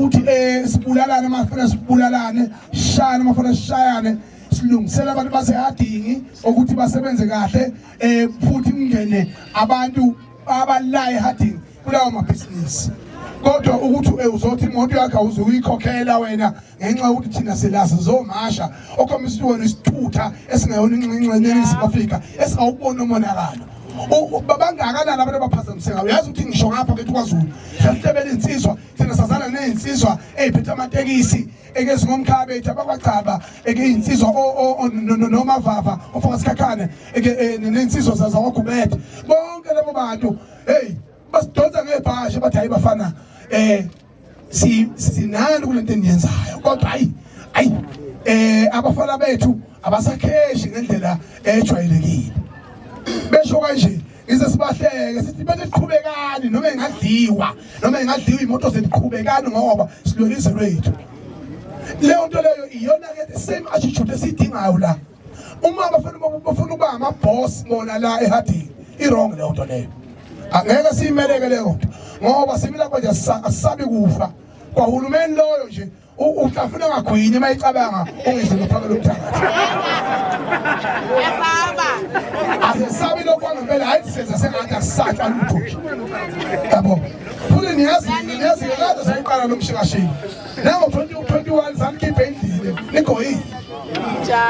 futhi sibulalane amafana sibulalane shayana amafana shayane silungisela abantu basehadingi ukuthi basebenze kahle futhi kungene abantu abalaye ehadingi kulawo mabhizinisi kodwa ukuthi uzothi imoto yakhe awuzuyikhokhela wena ngenxa yokuthi thina selasa zomasha okhombisa wena isithutha esingayona ingxengxenye eNingizimu Afrika esingawubona umonakalo babangakanani abantu abaphazamiseka uyazi ukuthi ngisho ngapha kethu kwaZulu sasitebela insizwa thina sazana nezinsizwa eziphethe amatekisi ekezingomkhabe abakwaChaba ekeyinsizwa nomavava ofakasikhakhane nezinsizwa zawaGubede bonke labo bantu basidonsa ngebhashe bathi hayi bafana sinani kulento eniyenzayo kodwa hayi abafana bethu abasakheshi ngendlela ejwayelekile besho kanje ize sibahleke sithi bese siqhubekani noma engadliwa imoto zethu ngoba silolise lwethu leyo nto leyo iyona ke same attitude esidingayo la uma bafuna ukuba amaboss bona la ehadini wrong leyo nto leyo angeke siyimeleke leyo nto ngoba simila konje asisabi kufa kwa hulumeni loyo nje uhlafuna ngagwinye mayicabanga ungize ngophakela umthakathi asesabi lokho ngempela hayi senza sengathi asisatshwa lutho yabo futhi niyazi kade sayiqala nomshikashini nango 2021 sankhiphe indile nigoyini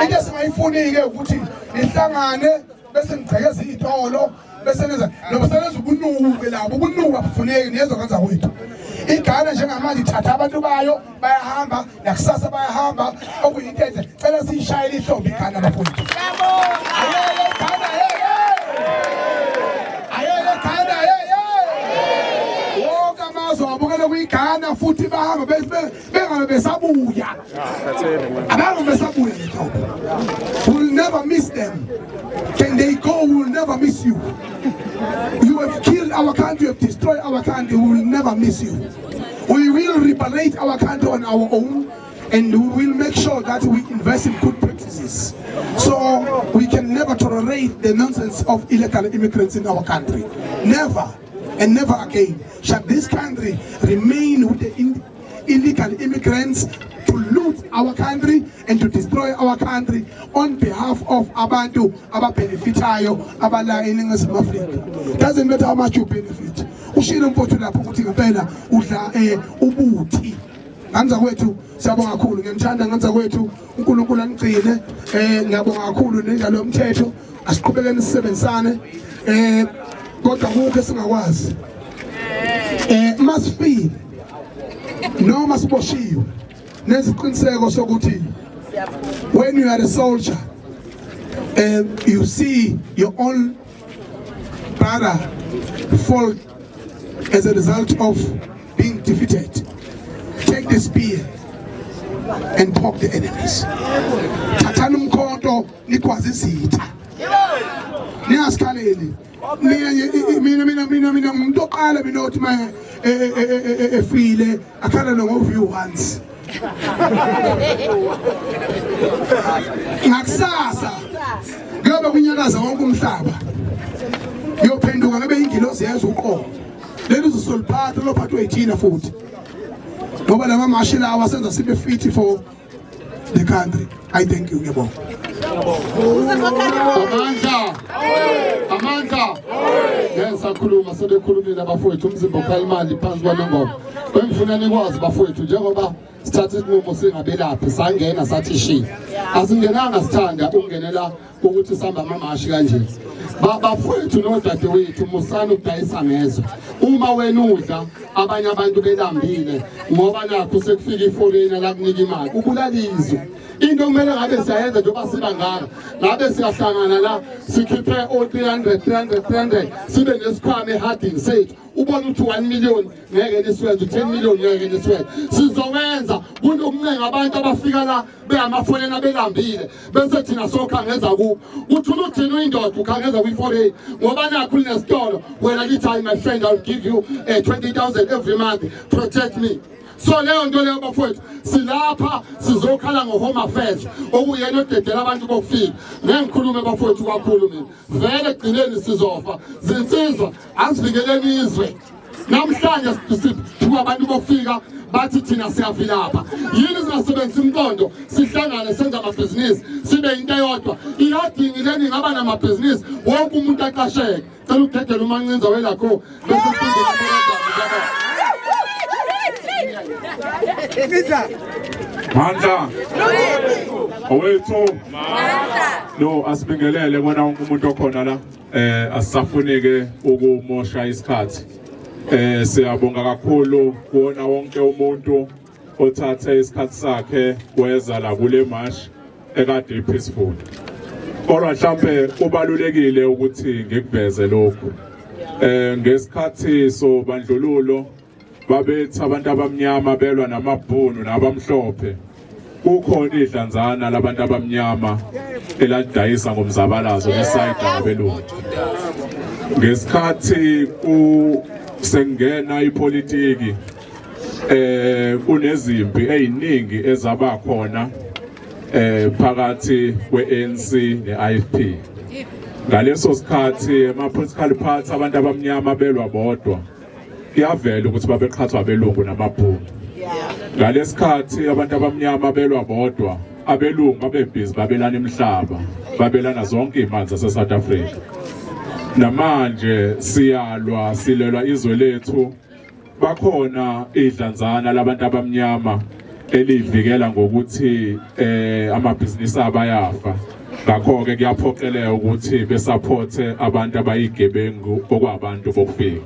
into esingayifuni-ke ukuthi nihlangane bese nigcekeza iy'tolo bese nenza noma selenza ubunuku labo ubunuku abufuneki niyezwa kanza kwethu iGhana njengamanje ithatha abantu bayo bayahamba nakusasa bayahamba okuyinto enhle cela siyishayele ihlombe iGhana bafowethu ayele Ghana wonke amazwe abukele kuyiGhana futhi bahamba bengabe besabuya abangabe besabuya we'll never miss them. Can they go? We will never miss you. You have killed our country, you have destroyed our country, we will never miss you. We will reparate our country on our own, and we will make sure that we invest in good practices. So we can never tolerate the nonsense of illegal immigrants in our country. Never, and never again shall this country remain with the illegal immigrants to loot our country and to destroy our country on behalf of abantu ababenefitayo abala eNingizimu Afrika. Doesn't matter how much you benefit. Ushilo mfowethu lapho ukuthi ngempela udla ubuthi. Nganza kwethu siyabonga kakhulu ngiyamthanda nganza kwethu uNkulunkulu anigcine ngiyabonga kakhulu nenjalo yomthetho asiqhubekeni sisebenzisane kodwa konke singakwazi masifile noma siboshiwe neziqiniseko sokuthi when you are a soldier you see your own brother fall as a result of being defeated, take the spear and poke the enemies. Thathani umkhonto nikwazisitha ningasikhaleli mina umuntu oqala mina othi ma efile akhala no-view once ngakusasa kuyobe kunyakaza wonke umhlaba yophenduka ngabe ingilosi yezwe uqobo leli uzosoliphatha lophathwa yithina futhi ngoba lama mashi lawa asenza sibe fit for the country. I thank you. Amandla ngesakhuluma sebekhulumile abafowethu umzimba ukhalimali phansi kwanongoma bengifuna nikwazi bafowethu njengoba sithatha isinqumo singabelaphi sangena sathi shi asingenanga sithanda ukungenela ukuthi sihamba amamashi kanje bafowethu nodadewethu musana ukudayisa ngezwe uma wena udla abanye abantu belambile ngoba nakho sekufika iforeigner la kunika imali ubulalizwe into kumele ngabe siyayenza njengoba sibangaka ngabe siyahlangana la sikhiphe o300 sibe nesikhwama ehadini sethu ubona ukuthi 1 million ngeke niswenze 10 million ngeke niswenze sizowenza kunomnenga abantu abafika la beyamafonena belambile bese thina sokhangeza ku uthula uthina indoda ukhangeza kwi4A ngoba nakho linesitolo wena lithi hayi my friend I'll give you 20,000 every month protect me. So leyo nto leyo bafowethu silapha sizokhala ngo-home affairs okuyena odedela abantu bokufika ngikhulume bafowethu kakhulu mina vele egcineni sizofa zinsizwa asivikeleni izwe namhlanje sithiwa abantu bokufika bathi thina siyavilapha yini singasebenzisa impondo sihlangane senza amabhizinisi sibe into eyodwa iyadingileni ngaba namabhizinisi wonke umuntu aqasheke cela ukugegela umancinza welakho bese Mandla owethu no asibingelele kona wonke umuntu okhona la asisafunike ukumosha isikhathi siyabonga kakhulu kuona wonke umuntu othathe isikhathi sakhe weza la kule march ekade peaceful kodwa mhlambe kubalulekile ukuthi ngikuveze lokho ngesikhathi sobandlululo babethi abantu abamnyama belwa namabhunu nabamhlophe kukhona idlanzana labantu abamnyama eladayisa ngomzabalazo nesayida ngabelungu ngesikhathi sengena ipolitiki kunezimpi eziningi ezaba khona phakathi kwe-ANC ne-IFP ngaleso sikhathi ama-political parties abantu abamnyama belwa bodwa kuyavela ukuthi babeqhathwa abelungu namabhunu ngalesikhathi abantu abamnyama belwa bodwa abelungu babebhizi babelana imihlaba babelana zonke imanzi zase-South Africa namanje silelwa izwe lethu bakhona idlanzana labantu abamnyama elivikela ngokuthi amabhizinisi abayafa ngakho-ke kuyaphoqeleka ukuthi besupporte abantu abayigebengu okwabantu bokufika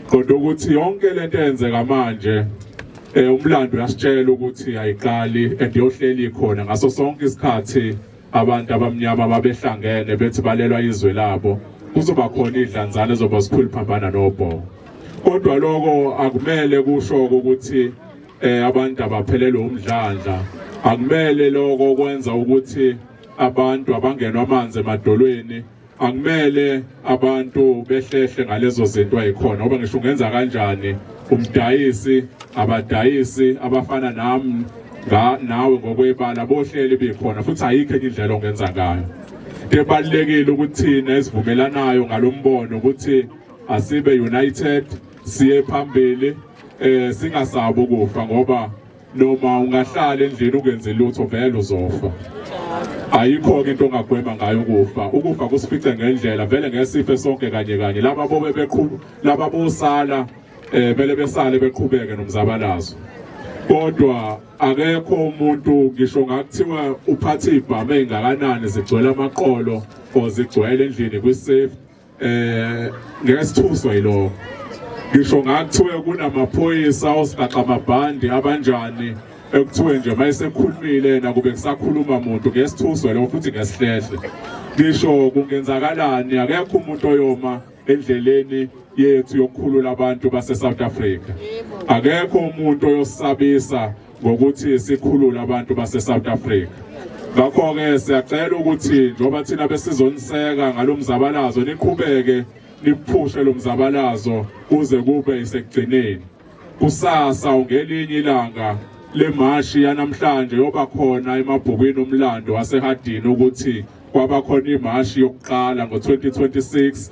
kodwa ukuthi yonke lento eyenzeka manje umlando uyasitshela ukuthi ayiqali endiyohleli khona ngaso sonke isikhathi abantu abamnyama babehlangene bethi balelwa izwe labo kuzoba khona idlanzana ezoba sikhulu phambana nobho kodwa lokho akumele kusho ukuthi abantu abaphelelwe umdlandla akumele lokho kwenza ukuthi abantu abangenwa amanzi emadolweni akumele abantu behlehle ngalezo zinto ayikhona ngoba ngisho ungenza kanjani umdayisi abadayisi abafana nami nawe ngokwebala bohleli bekhona futhi ayikho enye indlela ongenza ngayo ebalekile ukuthi thina esivumelanayo ngalombono ukuthi asibe united siye phambili singasabi ukufa ngoba noma ungahlala endlini ungenze lutho vele uzofa ayikho into ongagwema ngayo ukufa kusifice ngendlela vele ngesife sonke kanye laba bosala vele besale beqhubeke nomzabalazo kodwa akekho umuntu ngisho ngakuthiwa uphathe ibhama engakanani zigcwele amaqolo ozigcwele endlini kwisafe ngesithuswa yiloko ngisho ngakuthiwa kunamaphoyisa osigaxa amabhandi abanjani ekuthiwe nje mayesekhulumile nakube kusakhuluma umuntu ngesithuswe lo futhi ngesihlehle ngisho kungenzakalani akekho umuntu oyoma endleleni yethu yokukhulula abantu base-South Africa akekho umuntu oyosabisa ngokuthi sikhulule abantu base-South Africa ngakho-ke siyacela ukuthi njengoba thina besizoniseka ngalomzabalazo niqhubeke niphushe lo mzabalazo kuze kube isekugcineni kusasa ungelinye ilanga le mashi yanamhlanje yoba khona emabhukwini omlando wasehadini ukuthi kwaba khona imashi yokuqala ngo-2026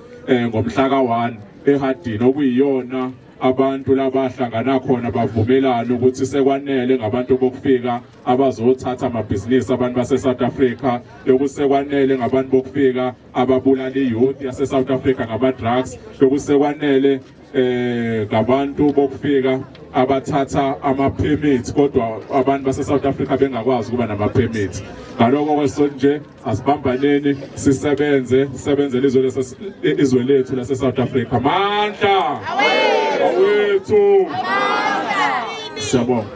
ngomhla ka-1 ehadini okuyiyona abantu labahlangana khona bavumelana ukuthi sekwanele ngabantu bokufika abazothatha amabhizinisi abantu base-South Africa lokusekwanele ngabantu bokufika ababulala i-youth yase-South Africa ngama-drugs lokusekwanele ngabantu bokufika abathatha ama-permits kodwa abantu base-South Africa bengakwazi ukuba nama-permits ngaloko kwesonje asibambaneni sisebenzele izwe lethu lase-South Africa mandla awethu siyabonga